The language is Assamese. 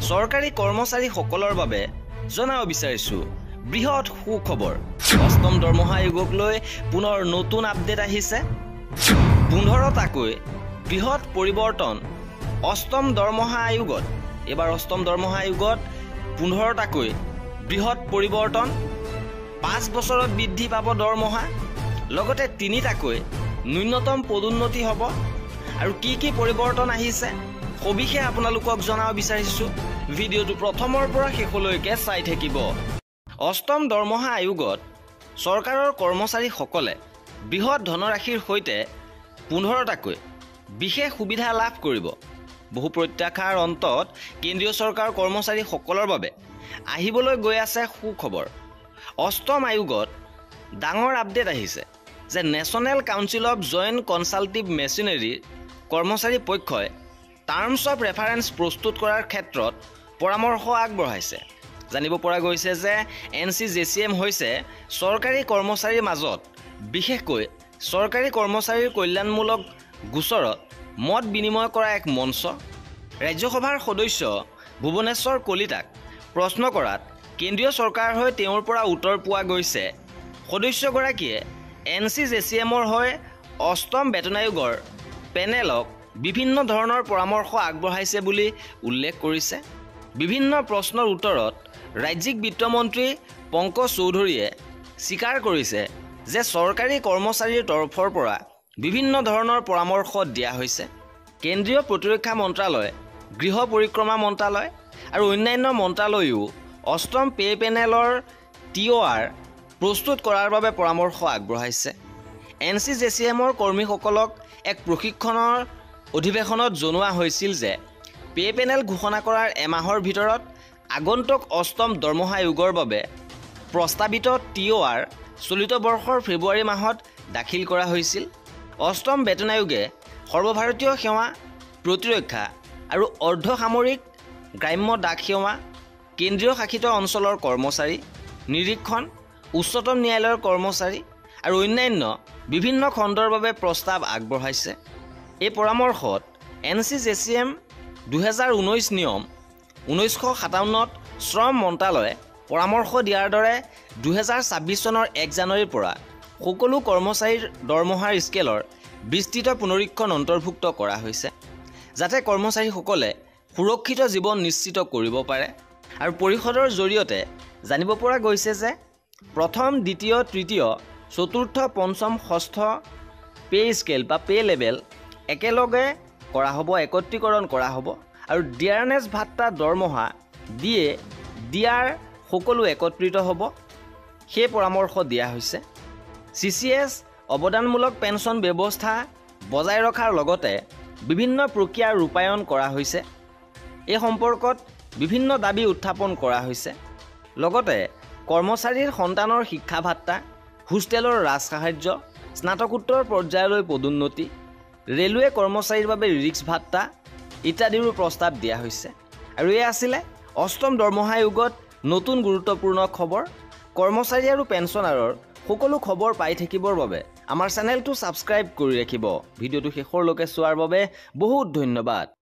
চৰকাৰী কৰ্মচাৰীসকলৰ বাবে জনাব বিচাৰিছো বৃহৎ সুখবৰ। অষ্টম দৰমহা আয়োগক লৈ পুনৰ নতুন আপডেট আহিছে। 15টাকৈ বৃহৎ পৰিৱৰ্তন অষ্টম দৰমহা আয়োগত। এবাৰ অষ্টম দৰমহা আয়োগত 15টাকৈ বৃহৎ পৰিৱৰ্তন। 5 বছৰত বৃদ্ধি পাব দৰমহা, লগতে 3টাকৈ ন্যূনতম পদোন্নতি হ'ব। আৰু কি পৰিৱৰ্তন আহিছে সবিশেষ আপোনালোকক জনাব বিচাৰিছো। ভিডিঅ'টো প্ৰথমৰ পৰা শেষলৈকে চাই থাকিব। অষ্টম দৰমহা আয়োগত চৰকাৰৰ কৰ্মচাৰীসকলে বৃহৎ ধনৰাশিৰ সৈতে 15টাকৈ বিশেষ সুবিধা লাভ কৰিব। বহু প্ৰত্যাশাৰ অন্তত কেন্দ্ৰীয় চৰকাৰৰ কৰ্মচাৰীসকলৰ বাবে আহিবলৈ গৈ আছে সুখবৰ। অষ্টম আয়োগত ডাঙৰ আপডেট আহিছে যে national council of joint consultative মেচিনেৰীৰ কৰ্মচাৰী পক্ষই টাৰ্মছ অফ ৰেফাৰেন্স প্ৰস্তুত কৰাৰ ক্ষেত্ৰত পৰামৰ্শ আগবঢ়াইছে। জানিব পৰা গৈছে যে NCJCM হৈছে চৰকাৰী কৰ্মচাৰীৰ মাজত বিশেষকৈ চৰকাৰী কৰ্মচাৰীৰ কল্যাণমূলক গোচৰত মত বিনিময় কৰা এক মঞ্চ। ৰাজ্যসভাৰ সদস্য ভুৱনেশ্বৰ কলিতাক প্ৰশ্ন কৰাত কেন্দ্ৰীয় চৰকাৰৰ হৈ তেওঁৰ পৰা উত্তৰ পোৱা গৈছে। সদস্যগৰাকীয়ে NCJCMৰ হৈ অষ্টম বেতন আয়োগৰ পেনেলক বিভিন্ন ধৰণৰ পৰামৰ্শ আগবঢ়াইছে বুলি উল্লেখ কৰিছে। বিভিন্ন প্ৰশ্নৰ উত্তৰত ৰাজ্যিক বিত্তমন্ত্ৰী পংকজ চৌধুৰীয়ে স্বীকাৰ কৰিছে যে চৰকাৰী কৰ্মচাৰীৰ তৰফৰ পৰা বিভিন্ন ধৰণৰ পৰামৰ্শ দিয়া হৈছে। কেন্দ্ৰীয় প্ৰতিৰক্ষা মন্ত্ৰালয়, গৃহ পৰিক্ৰমা মন্ত্ৰালয় আৰু অন্যান্য মন্ত্ৰালয়েও অষ্টম পে পেনেলৰ TOR প্ৰস্তুত কৰাৰ বাবে পৰামৰ্শ আগবঢ়াইছে। NCJCMৰ কৰ্মীসকলক এক প্ৰশিক্ষণৰ অধিৱেশনত জনোৱা হৈছিল যে পে পেনেল ঘোষণা কৰাৰ এমাহৰ ভিতৰত আগন্তুক অষ্টম দৰমহা আয়োগৰ বাবে প্ৰস্তাৱিত TOR চলিত বৰ্ষৰ ফেব্ৰুৱাৰী মাহত দাখিল কৰা হৈছিল। অষ্টম বেতন আয়োগে সৰ্বভাৰতীয় সেৱা, প্ৰতিৰক্ষা আৰু অৰ্ধসামৰিক গ্ৰাম্য ডাক সেৱা, কেন্দ্ৰীয় শাসিত অঞ্চলৰ কৰ্মচাৰী, নিৰীক্ষণ, উচ্চতম ন্যায়ালয়ৰ কৰ্মচাৰী আৰু অন্যান্য বিভিন্ন খণ্ডৰ বাবে প্ৰস্তাৱ আগবঢ়াইছে। এই পৰামৰ্শত NCJCM 2019 নিয়ম 1957ত শ্ৰম মন্ত্ৰালয়ে পৰামৰ্শ দিয়াৰ দৰে 2026 চনৰ 1 জানুৱাৰীৰ পৰা সকলো কৰ্মচাৰীৰ দৰমহাৰ স্কেলৰ বিস্তৃত পুনৰীক্ষণ অন্তৰ্ভুক্ত কৰা হৈছে, যাতে কৰ্মচাৰীসকলে সুৰক্ষিত জীৱন নিশ্চিত কৰিব পাৰে। আৰু পৰিষদৰ জৰিয়তে জানিব পৰা গৈছে যে প্ৰথম, দ্বিতীয়, তৃতীয়, চতুৰ্থ, পঞ্চম, ষষ্ঠ পে স্কেল বা পে লেভেল একেলগে কৰা হ'ব, একত্ৰীকৰণ কৰা হ'ব। আৰু ডিয়াৰনেছ ভাত্তা, দৰমহা দিয়াৰ সকলো একত্ৰিত হ'ব, সেই পৰামৰ্শ দিয়া হৈছে। CCS অৱদানমূলক পেঞ্চন ব্যৱস্থা বজাই ৰখাৰ লগতে বিভিন্ন প্ৰক্ৰিয়া ৰূপায়ণ কৰা হৈছে। এই সম্পৰ্কত বিভিন্ন দাবী উত্থাপন কৰা হৈছে। লগতে কৰ্মচাৰীৰ সন্তানৰ শিক্ষা ভাত্তা, হোষ্টেলৰ ৰাজসাহাৰ্য, স্নাতকোত্তৰ পৰ্যায়লৈ পদোন্নতি, ৰেলৱে কৰ্মচাৰীৰ বাবে ৰিক্স ভাত্তা ইত্যাদিৰো প্ৰস্তাৱ দিয়া হৈছে। আৰু এয়া আছিলে অষ্টম দৰমহা আয়োগত নতুন গুৰুত্বপূৰ্ণ খবৰ। কৰ্মচাৰী আৰু পেঞ্চনাৰৰ সকলো খবৰ পাই থাকিবৰ বাবে আমাৰ চেনেলটো ছাবস্ক্ৰাইব কৰি ৰাখিব। ভিডিঅ'টো শেষৰলৈকে চোৱাৰ বাবে বহুত ধন্যবাদ।